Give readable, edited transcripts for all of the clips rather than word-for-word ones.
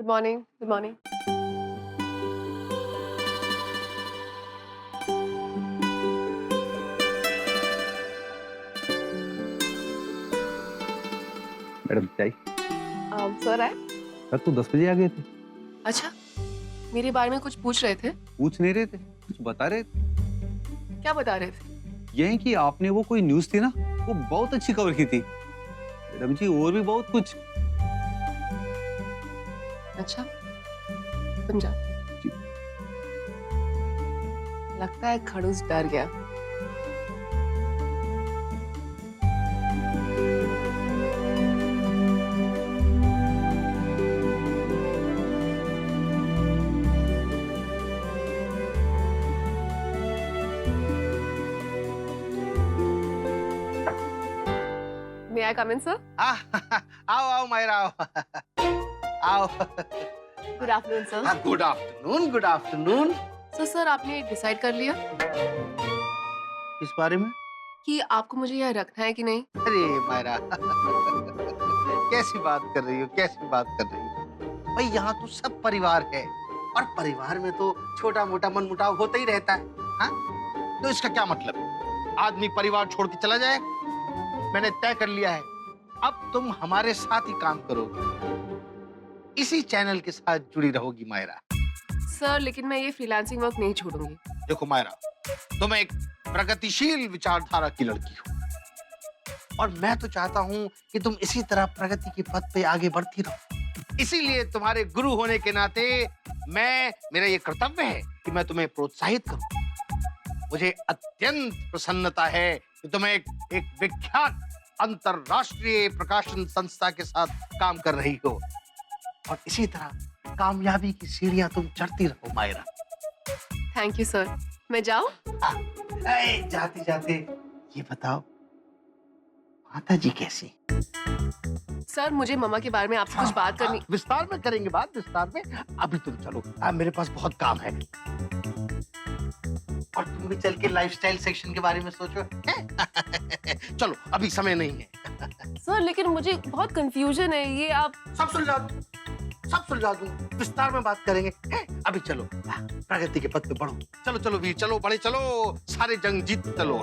Good morning, good morning. Madam चाय। Sir आए? Sir तो 10 बजे आ गए थे। अच्छा, मेरे बारे में कुछ पूछ रहे थे? पूछ नहीं रहे थे, कुछ बता रहे थे। क्या बता रहे थे? यही कि आपने वो कोई न्यूज़ थी ना, वो बहुत अच्छी कवर की थी। मैडम जी और भी बहुत कुछ। अच्छा, समझा। जी। लगता है खड़ूस डर गया। May I come in, sir? आओ आओ मायरा आओ आओ। Good afternoon, sir. Good afternoon, good afternoon. So, sir आपने डिसाइड कर लिया किस बारे में? कि आपको मुझे यहाँ रखना है कि नहीं? अरे मायरा कैसी बात कर रही हो, कैसी बात कर रही हो? भाई यहाँ तो सब परिवार है और परिवार में तो छोटा मोटा मनमुटाव होता ही रहता है। हाँ? तो इसका क्या मतलब? आदमी परिवार छोड़ के चला जाए? मैंने तय कर लिया है, अब तुम हमारे साथ ही काम करोगी, इसी चैनल के साथ जुड़ी रहोगी मायरा। सर लेकिन मैं ये फ्रीलांसिंग वर्क नहीं छोड़ूंगी। देखो मायरा, तुम एक प्रगतिशील विचारधारा की लड़की हो और मैं तो चाहता हूं कि तुम इसी तरह प्रगति के पथ पे आगे बढ़ती रहो। इसीलिए तुम्हारे गुरु होने के नाते मेरा ये कर्तव्य है कि मैं तुम्हें प्रोत्साहित करूं। मुझे अत्यंत प्रसन्नता है कि तुम एक विख्यात अंतरराष्ट्रीय प्रकाशन संस्था के साथ काम कर रही हो और इसी तरह कामयाबी की सीढ़ियां तुम चढ़ती रहो मायरा। Thank you sir. मैं जाऊं? जाते जाते ये बताओ, माता जी कैसी? सर मुझे मम्मा के बारे में आपसे कुछ बात करनी। विस्तार में करेंगे बात, विस्तार में। अभी तुम चलो, मेरे पास बहुत काम है। और तुम भी चल के लाइफस्टाइल सेक्शन के बारे में सोचो। चलो अभी समय नहीं है। सर लेकिन मुझे बहुत कंफ्यूजन है, ये आप सब सुलझा दूं, सब सुलझा दूं, विस्तार में बात करेंगे। अभी चलो, प्रगति के पथ पे बढ़ो। चलो चलो वीर, चलो बड़े, चलो सारे जंग जीत चलो।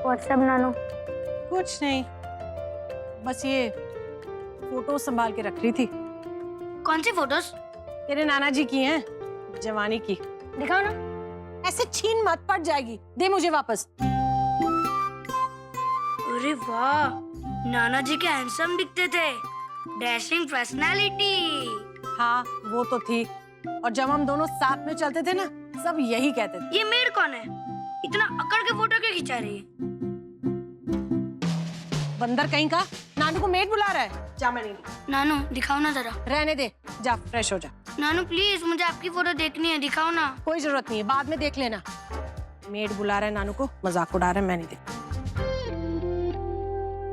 व्हाट्सएप नानू। कुछ नहीं, बस ये फोटो संभाल के रख रही थी। कौन सी फोटोज? तेरे नाना जी की हैं, जवानी की। दिखाओ ना। ऐसे छीन मत, पड़ जाएगी, दे मुझे वापस। अरे वाह, नाना जी के हैंडसम दिखते थे, डैशिंग पर्सनालिटी। हाँ वो तो थी, और जब हम दोनों साथ में चलते थे ना, सब यही कहते थे। ये मेड कौन है? इतना अकड़ के फोटो क्यों खिंचा रही है? बंदर कहीं का, नानू को मेड बुला रहा है। जा, मैं नहीं। नानू दिखाओ ना जरा। रहने दे, जा फ्रेश हो जा। नानू प्लीज, मुझे आपकी फोटो देखनी है, दिखाओ ना। कोई जरूरत नहीं है, बाद में देख लेना। मेड बुला रहा है नानू को, मजाक उड़ा रहा है, मैं नहीं देख।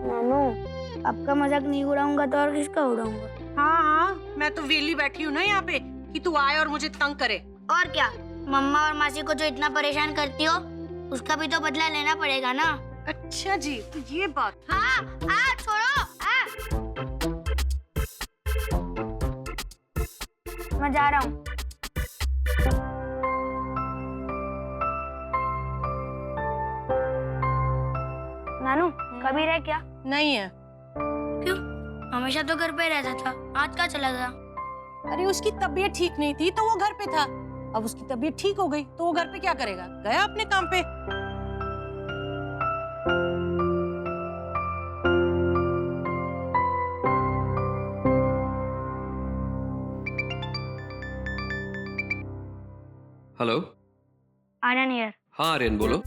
नानू आपका मजाक नहीं उड़ाऊंगा तो और किसका उड़ाऊंगा? हाँ, मैं तो वेली बैठी हूँ ना यहाँ पे कि तू आए और मुझे तंग करे। और क्या, मम्मा और मासी को जो इतना परेशान करती हो, उसका भी तो बदला लेना पड़ेगा ना। अच्छा जी, तो ये बात। हाँ, छोड़ो। मैं जा रहा हूँ। नानू कभी रह क्या? नहीं है। क्यों? हमेशा तो घर पे रहता था, आज कहाँ चला गया? अरे उसकी तबीयत ठीक नहीं थी तो वो घर पे था। अब उसकी तबीयत ठीक हो गई तो वो घर पे क्या करेगा? गया अपने काम पे। हेलो। आर्यन हियर। हाँ आर्यन बोलो।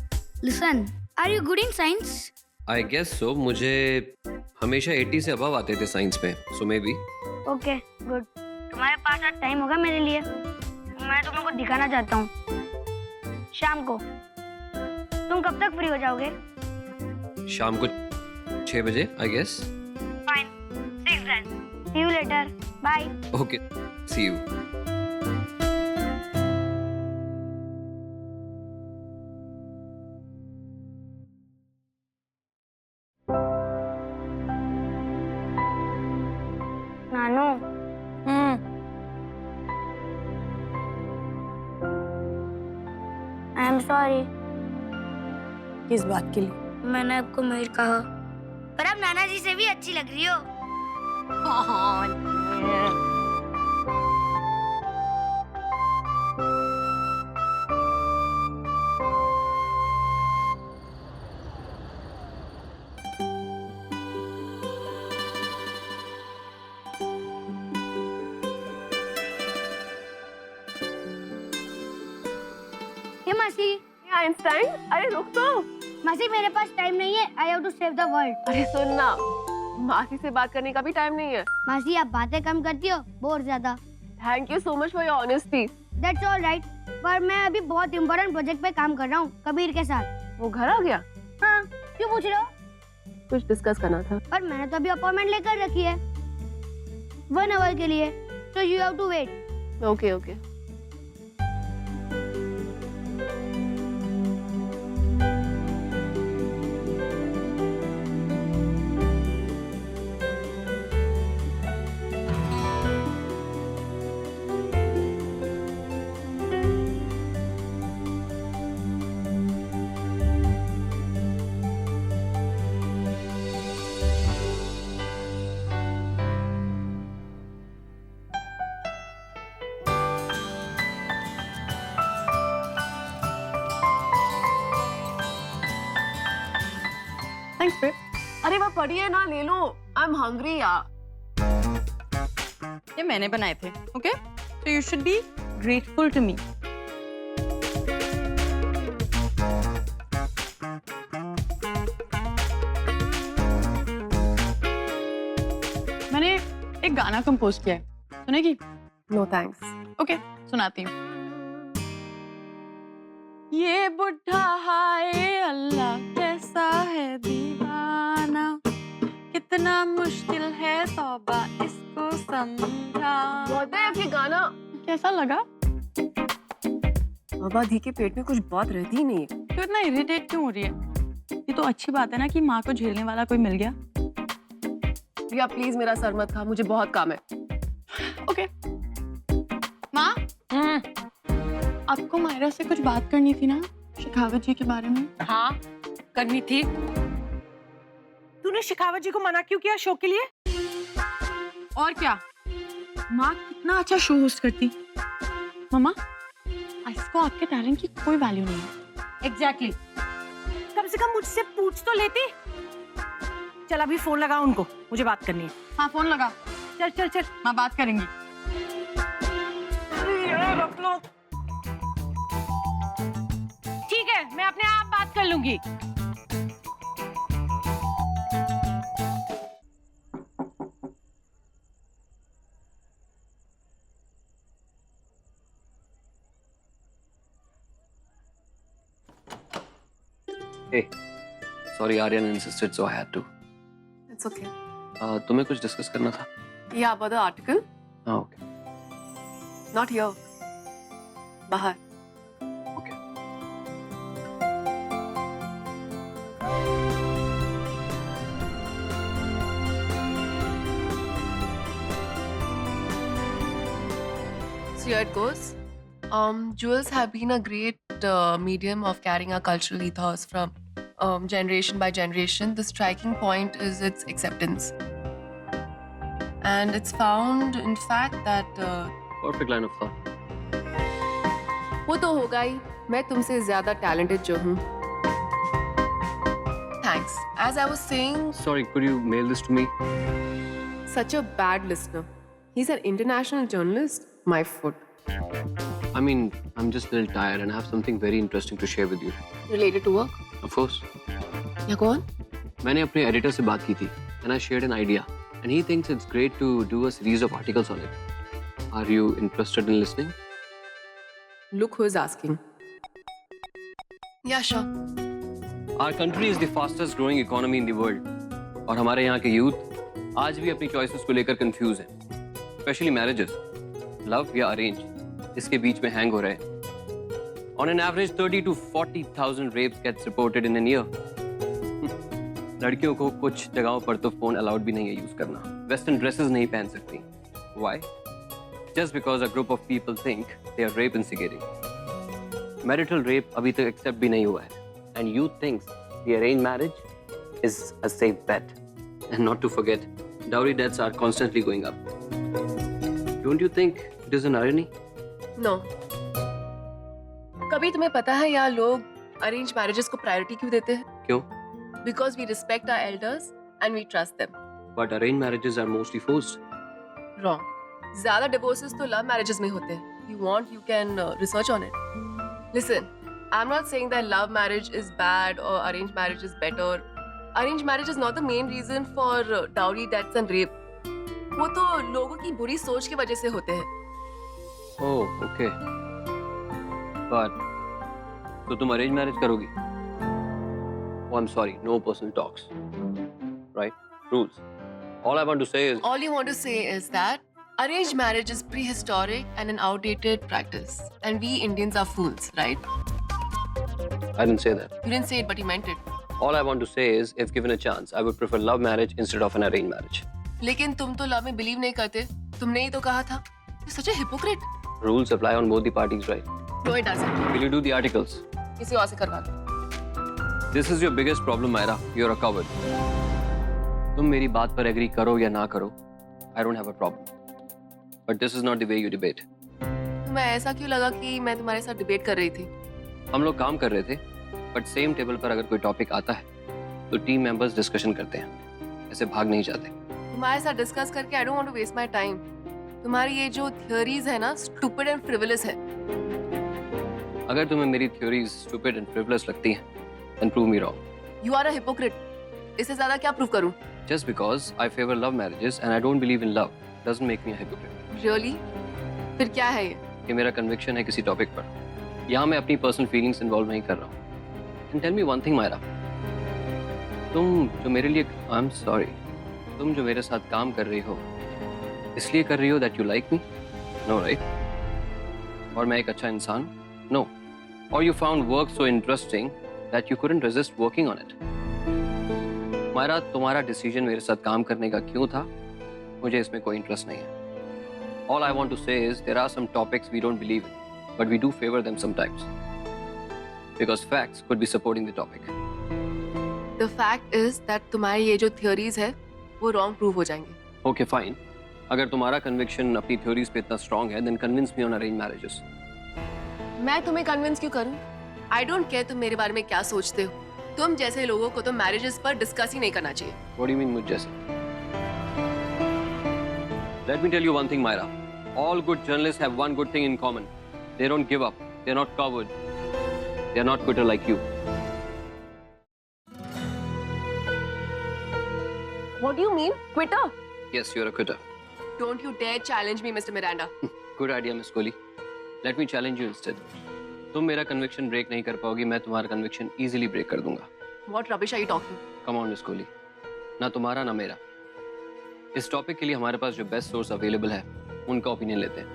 Listen, are you good in science? I guess so, मुझे हमेशा 80 से अबव आते थे साइंस में, so maybe. Okay good. तुम्हारे पास आज टाइम होगा मेरे लिए? मैं तुम लोग को दिखाना चाहता हूँ। शाम को तुम कब तक फ्री हो जाओगे? शाम को 6 बजे I guess. Fine, 6 then. See you later. Bye. Okay, see you. Nanu, I am sorry. किस बात के लिए? मैंने आपको मेल कहा, पर आप नाना जी से भी अच्छी लग रही हो। ये मासी, आइंस्टाइन, अरे रुक तो। मासी मेरे पास टाइम नहीं है। I have to save the world. अरे सुन ना, मासी से बात करने का भी टाइम नहीं है। मासी आप बातें कम करती हो, बहुत ज्यादा। Thank you so much for your honesty. That's all right, पर मैं अभी बहुत इम्पोर्टेंट प्रोजेक्ट पे काम कर रहा हूँ, कबीर के साथ। वो घर आ गया? हाँ, क्यों पूछ रहे हो? कुछ डिस्कस करना था। पर मैंने तो अभी अपॉइंटमेंट लेकर रखी है 1 आवर के लिए, so you have to wait. Okay okay. Thanks babe. अरे वो पड़ी है ना, ले लो। आई एम हंग्री यार। ये मैंने बनाए थे, okay? So you should be grateful to me. मैंने एक गाना कंपोज किया है, सुनेगी? No thanks. ओके, सुनाती हूँ। ये बुढ़ा हाय अल्लाह कैसा है दीवाना, कितना मुश्किल है तौबा इसको समझा। बहुत है ये गाना। कैसा लगा? बाबा धी के पेट में कुछ बात रहती ही नहीं है। तो इतना इरिटेट क्यों हो रही है? ये तो अच्छी बात है ना कि माँ को झेलने वाला कोई मिल गया। रिया प्लीज मेरा सर मत खा, मुझे बहुत काम है। ओके। माँ, आपको मायरा से कुछ बात करनी थी ना शेखावत जी के बारे में? हाँ करनी थी। तूने शेखावत जी को मना क्यों किया शो के लिए? और क्या, माँ कितना अच्छा शो होस्ट करती। मम्मा, इसको आपके टैलेंट की कोई वैल्यू नहीं है। एग्जैक्टली। कम से कम मुझसे पूछ तो लेती। चल अभी फोन लगा उनको, मुझे बात करनी है। हाँ फोन लगा। चल चल चल। माँ बात करेंगी। रख लो। ठीक है, मैं अपने आप बात कर लूंगी। Hey, sorry Aryan insisted so I had to. It's okay. तुम्हें कुछ डिस्कस करना था? Yeah, about the article. हाँ ओके। Not here. बाहर. Okay. So here it goes. Jewels have been a great medium of carrying our cultural ethos from generation by generation. The striking point is its acceptance. And it's found, in fact, that... Perfect line of thought. वो तो होगा ही, मैं तुमसे ज़्यादा talented जो हूँ. Thanks. As I was saying... Sorry, could you mail this to me? Such a bad listener. He's an international journalist. My foot. I mean, I'm just a little tired and I have something very interesting to share with you. Related to work? Of course. Yeah, go on. मैंने अपने editor से बात की थी and I shared an idea and he thinks it's great to do a series of articles on it. Are you interested in listening? Look who is asking. Yeah, sure. Our country is the fastest growing economy in the world. और हमारे यहाँ के youth आज भी अपनी choices को लेकर confuse हैं, स्पेशली मैरिजेस, लव या अरेंज, इसके बीच में हैंग हो रहे हैं. On an average, 30 to 40,000 rapes gets reported in a year. लड़कियों को कुछ जगहों पर तो फोन अलाउड भी नहीं है यूज करना. वेस्टर्न ड्रेसेस नहीं पहन सकती. Why? Just because a group of people think they are rape instigating. Marital rape अभी तक एक्सेप्ट भी नहीं हुआ है. And youth thinks the arranged marriage is a safe bet. And not to forget, dowry deaths are constantly going up. Don't you think it is an irony? No. कभी तुम्हें पता है यहाँ लोग अरेंज मैरिजेस को प्रायोरिटी क्यों देते हैं? क्यों? Because we respect our elders and we trust them. But arranged marriages are mostly forced. Wrong. ज़्यादा divorces तो love marriages में होते हैं. You want, you can research on it. Listen, I'm not saying that love marriage is bad or arranged marriage is better. Arranged marriage is not the main reason for dowry deaths and rape. वो तो लोगों की बुरी सोच की वजह से होते हैं. Oh, okay. But तो तुम arranged marriage करोगी? Oh, I'm sorry, no personal talks. Right? Rules. All I want to say is. All you want to say is that arranged marriage is prehistoric and an outdated practice. And we Indians are fools, right? I didn't say that. You didn't say it, but you meant it. All I want to say is, if given a chance, I would prefer love marriage instead of an arranged marriage. लेकिन तुम तो love में believe नहीं करते. तुमने ही तो कहा था. You're such a hypocrite. Rules apply on both the parties, right? No, it doesn't. Will you do the articles? किसी और से करवा लो. This is your biggest problem, Myra. You're a coward. तुम मेरी बात पर एग्री करो या ना करो, I don't have a problem. But this is not the way you debate. तुम्हें ऐसा क्यों लगा कि मैं तुम्हारे साथ डिबेट कर रही थी? हम लोग काम कर रहे थे, बट सेम टेबल पर अगर कोई टॉपिक आता है, तो टीम मेंबर्स डिस्कशन करते हैं. ऐसे भाग नहीं जाते. तुम्हारे साथ डिस्कस करके I don't want to waste my time. तुम्हारी ये जो थियरीज है ना, stupid and frivolous है. अगर तुम्हें मेरी थ्योरीज स्टूपिड एंड फ्रिवलेस लगती हैं, then prove me wrong. You are a hypocrite. इससे ज्यादा क्या प्रूव करूं? Just because I favor love marriages and I don't believe in love doesn't make me a hypocrite. Really? फिर क्या है ये? ये मेरा कन्विक्शन है किसी टॉपिक पर. यहाँ मैं अपनी पर्सनल फीलिंग्स इन्वॉल्व नहीं कर रहा हूँ. And tell me one thing, Myra. तुम जो मेरे लिए, I'm sorry, तुम जो मेरे साथ काम कर रही हो, इसलिए कर रही हो that you like me? No, right? और मैं एक अच्छा इंसान? No. Or you found work so interesting that you couldn't resist working on it? Myra, तुम्हारा डिसीजन मेरे साथ काम करने का क्यों था? मुझे इसमें कोई इंटरेस्ट नहीं है. All I want to say is there are some topics we don't believe in, but we do favor them sometimes. Because facts could be supporting the topic. The fact is that तुम्हारी ये जो theories है, वो wrong prove हो जाएंगे. Okay, fine. अगर तुम्हारा conviction अपनी theories पे इतना strong है, then convince me on arranged marriages. मैं तुम्हें convince क्यों करूं? I don't care तुम मेरे बारे में क्या सोचते हो. तुम जैसे लोगों को तो marriages पर discuss ही नहीं करना चाहिए. What do you mean मुझ जैसे? Let me tell you one thing, Myra. All good journalists have one good thing in common. They don't give up. They're not coward. They're not quitter like you. What do you mean? Quitter? Yes, you're a quitter. Don't you dare challenge me, Mr. Miranda. Good idea, Miss Kohli. Let me challenge you instead. तुम मेरा conviction break नहीं कर पाओगी, मैं तुम्हारा conviction easily break कर दूंगा. What rubbish are you talking? Come on, Miss Kohli. ना तुम्हारा ना मेरा. इस टॉपिक के लिए हमारे पास जो बेस्ट सोर्स अवेलेबल है, उनका ओपिनियन लेते हैं.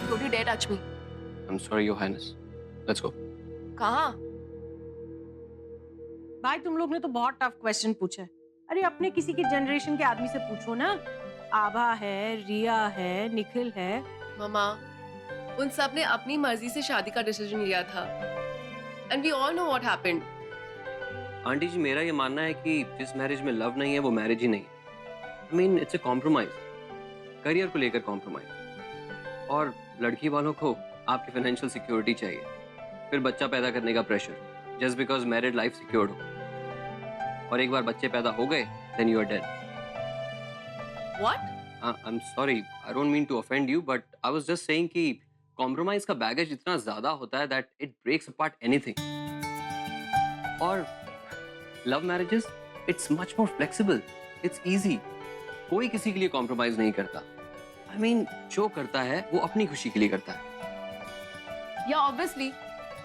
Don't you dare touch me. I'm sorry, Your Highness. Let's go. कहाँ? भाई तुम लोग ने तो बहुत टफ क्वेश्चन पूछा है. अरे अपने किसी के जनरेशन के आदमी से पूछो ना. आभा है, रिया है, निखिल है. मामा, उन सब ने अपनी मर्जी से शादी का डिसीजन लिया था. And we all know what happened. Aunty ji, मेरा ये मानना है कि जिस मैरिज में लव नहीं है वो मैरिज ही नहीं है. I mean, it's a compromise. Career को लेकर कॉम्प्रोमाइज. और लड़की वालों को आपकी फाइनेंशियल सिक्योरिटी चाहिए, फिर बच्चा पैदा करने का pressure, just because married life secured हो. और एक बार बच्चे पैदा हो गए, then you are dead. What? I'm sorry, I don't mean to offend you, but I was just saying कि कॉम्प्रोमाइज का बैगेज इतना ज्यादा होता है that it breaks apart anything. और love marriages, it's much more flexible, it's easy. कोई किसी के लिए कॉम्प्रोमाइज नहीं करता. I mean, जो करता है वो अपनी खुशी के लिए करता है। या ऑब्वियसली,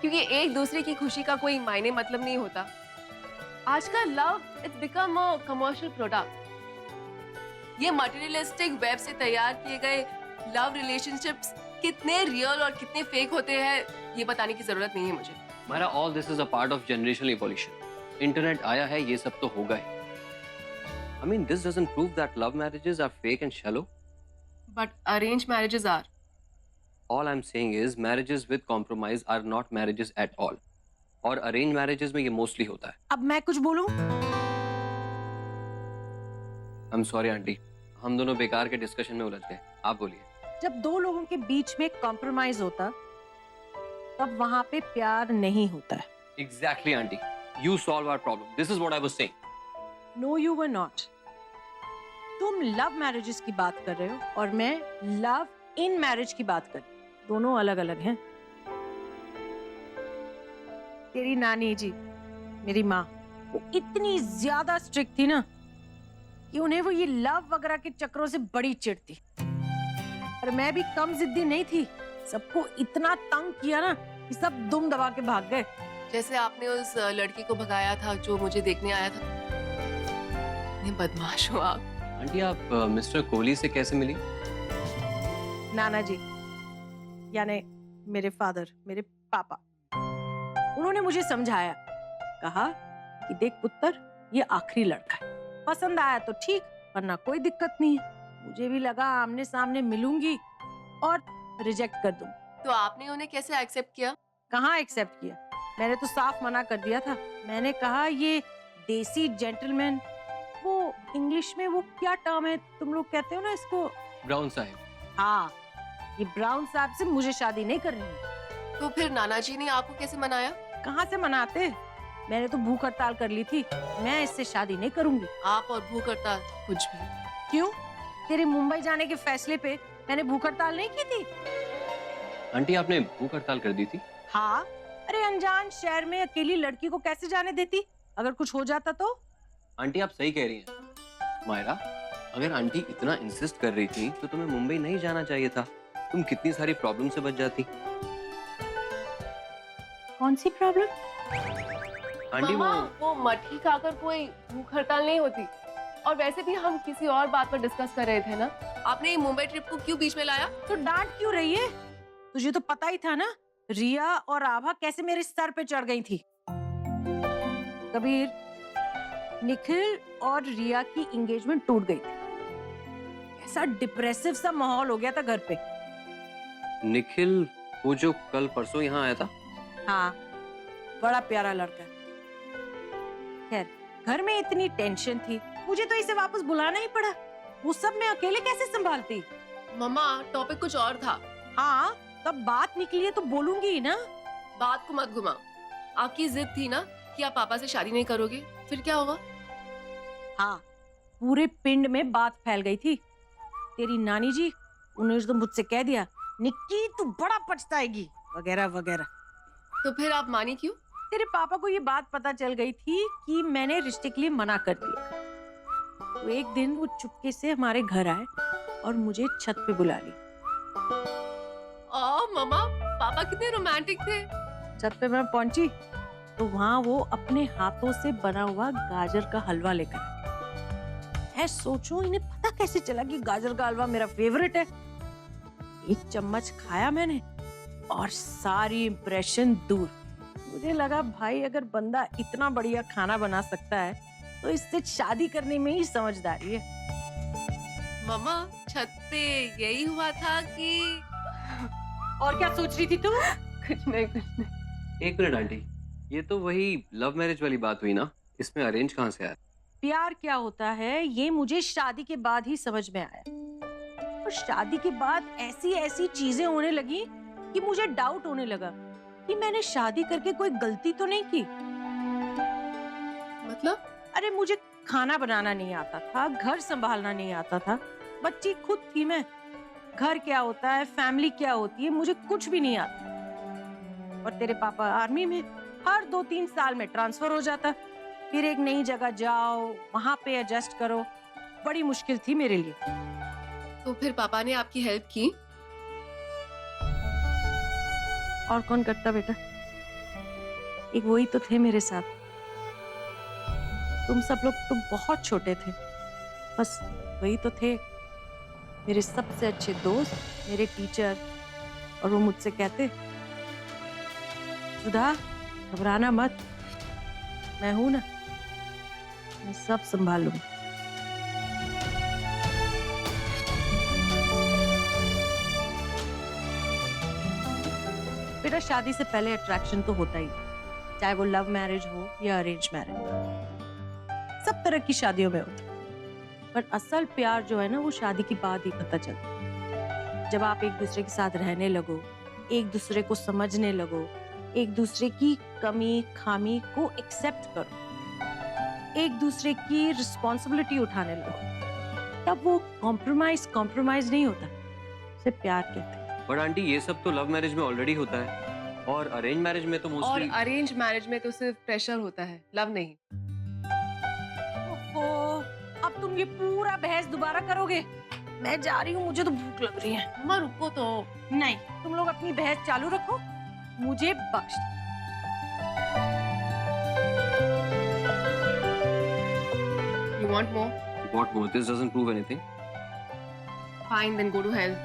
क्योंकि एक दूसरे की खुशी का कोई मायने मतलब नहीं होता। आजकल love it's become a commercial product. ये मटेरियलिस्टिक वेब से तैयार किए गए लव रिलेशनशिप्स कितने रियल और कितने फेक होते हैं ये बताने की जरूरत नहीं है मुझे। हमारा all this is a part of generational evolution. Internet आया है, ये सब तो होगा ही। I mean, this doesn't prove that love marriages are fake and shallow. But arrange marriages are. All I'm saying is marriages with compromise are not marriages at all. और arranged marriages में ये mostly होता है। अब मैं कुछ बोलूं? I'm sorry aunty, हम दोनों बेकार के डिस्कशन में उलझ गए। आप बोलिए। जब दो लोगों के बीच में कॉम्प्रोमाइज होता तब वहां पे प्यार नहीं होता है। Exactly aunty, you solve our problem. This is what I was saying. No you were not. तुम लव मैरिजेस की बात कर रहे हो और मैं लव इन मैरिज की बात कर रही हूँ। दोनों अलग अलग हैं। तेरी नानी जी, मेरी माँ, वो इतनी ज्यादा स्ट्रिक्ट थी ना कि उन्हें वो ये लव वगैरह के चक्रों से बड़ी चिढ़ती। और मैं भी कम जिद्दी नहीं थी। सबको इतना तंग किया ना कि सब दुम दबा के भाग गए। जैसे आपने उस लड़के को भगाया था जो मुझे देखने आया था। इतने बदमाश हो आप। आंटी, आप मिस्टर कोहली से कैसे मिली? नाना जी यानी मेरे फादर, मेरे पापा, उन्होंने मुझे समझाया। कहा कि देख पुत्र, ये आखिरी लड़का है, पसंद आया तो ठीक, वरना कोई दिक्कत नहीं है। मुझे भी लगा आमने सामने मिलूंगी और रिजेक्ट कर दूं। तो आपने उन्हें कैसे एक्सेप्ट किया? कहाँ एक्सेप्ट किया, मैंने तो साफ मना कर दिया था। मैंने कहा ये देसी जेंटलमैन, वो इंग्लिश में वो क्या टर्म है तुम लोग कहते हो ना इसको? ब्राउन साहब। हाँ, ये ब्राउन साहब से मुझे शादी नहीं करनी है। तो फिर नाना जी ने आपको कैसे मनाया? कहाँ से मनाते, मैंने तो भूख हड़ताल कर ली थी। मैं इससे शादी नहीं करूंगी। आप और भूख हड़ताल कुछ भी। क्यों? तेरे मुंबई जाने के फैसले पे मैंने भूख हड़ताल नहीं की थी। आंटी, आपने भूख हड़ताल कर दी थी? हाँ, अरे अनजान शहर में अकेली लड़की को कैसे जाने देती? अगर कुछ हो जाता तो? आंटी, आप सही कह रही हैं। मायरा, अगर आंटी इतना इंसिस्ट कर रही थी तो तुम्हें मुंबई नहीं जाना चाहिए था। तुम कितनी सारी प्रॉब्लम से बच जाती। कौन सी प्रॉब्लम? आंटी, मामा, वो मट्ठी खाकर कोई भूख हड़ताल नहीं होती। और वैसे भी हम किसी और बात पर डिस्कस कर रहे थे ना। आपने ये मुंबई ट्रिप को क्यों बीच में लाया? तो डांट क्यों रही है? तुझे तो पता ही था ना, रिया और आभा कैसे मेरे सर पे चढ़ गई थी। कबीर, निखिल और रिया की एंगेजमेंट टूट गई थी। ऐसा डिप्रेसिव सा माहौल हो गया था घर पे। निखिल, वो जो कल परसों यहाँ आया था? हाँ, बड़ा प्यारा लड़का है। खैर, घर में इतनी टेंशन थी, मुझे तो इसे वापस बुलाना ही पड़ा। वो सब मैं अकेले कैसे संभालती? मम्मा, टॉपिक कुछ और था। हाँ, तब बात निकली है तो बोलूंगी ही ना। बात को मत घुमाओ। आपकी जिद थी ना कि आप पापा से शादी नहीं करोगे, फिर क्या हुआ? हाँ, पूरे पिंड में बात फैल गई थी। तेरी नानी जी, उन्होंने तो मुझसे कह दिया, निक्की तू बड़ा पछताएगी, वगैरह वगैरह। तो फिर आप मानी क्यों? तेरे पापा को ये बात पता चल गई थी कि मैंने रिश्ते के लिए मना कर दिया। तो एक दिन वो चुपके से हमारे घर आए और मुझे छत पे बुला ली। मम्मा, पापा कितने रोमांटिक थे। छत पे मैं पहुंची तो वहाँ वो अपने हाथों से बना हुआ गाजर का हलवा लेकर आए। मैं सोचूं इन्हें पता कैसे चला कि गाजर का हलवा मेरा फेवरेट है। एक चम्मच खाया मैंने और सारी इंप्रेशन दूर। मुझे लगा भाई अगर बंदा इतना बढ़िया खाना बना सकता है तो इससे शादी करने में ही समझदारी है। मम्मा, छत पे यही हुआ था कि और क्या सोच रही थी तू? कुछ नहीं। एक मिनट आंटी, ये तो वही लव मैरिज वाली बात हुई ना, इसमें अरेंज कहाँ से आया? प्यार क्या होता है ये मुझे शादी के बाद ही समझ में आया। और शादी के बाद ऐसी ऐसी चीजें होने लगी कि मुझे डाउट होने लगा कि मैंने शादी करके कोई गलती तो नहीं की। मतलब? अरे मुझे खाना बनाना नहीं आता था, घर संभालना नहीं आता था, बच्ची खुद थी मैं। घर क्या होता है, फैमिली क्या होती है, मुझे कुछ भी नहीं आता। और तेरे पापा आर्मी में, हर 2-3 साल में ट्रांसफर हो जाता, फिर एक नई जगह जाओ, वहां पे एडजस्ट करो, बड़ी मुश्किल थी मेरे लिए। तो फिर पापा ने आपकी हेल्प की? और कौन करता बेटा, एक वही तो थे मेरे साथ। तुम सब लोग तो बहुत छोटे थे, बस वही तो थे मेरे सबसे अच्छे दोस्त, मेरे टीचर। और वो मुझसे कहते, सुधा घबराना मत, मैं हूं ना, मैं सब संभालूंगी। बेटा शादी से पहले अट्रैक्शन तो होता ही, चाहे वो लव मैरिज हो या अरेंज मैरिज, सब तरह की शादियों में होता है। पर असल प्यार जो है ना, वो शादी के बाद ही पता चलता है। जब आप एक दूसरे के साथ रहने लगो, एक दूसरे को समझने लगो, एक दूसरे की कमी खामी को एक्सेप्ट करो, एक दूसरे की रिस्पॉन्सिबिलिटी उठाने लगो, तब वो कॉम्प्रोमाइज नहीं होता, उसे प्यार कहते हैं। बट आंटी ये सब तो लव मैरिज में ऑलरेडी होता है, और अरेंज मैरिज में तो और मोस्टली। अरेंज मैरिज में तो सिर्फ प्रेशर होता है, लव नहीं। ओहो, अब तुम ये पूरा बहस दोबारा करोगे? मैं जा रही हूँ, मुझे तो भूख लग रही है। मम्मा रुको तो। नहीं, तुम लोग अपनी बहस चालू रखो, मुझे बख्श दो। You want more? What more? This doesn't prove anything. Fine, then go to hell.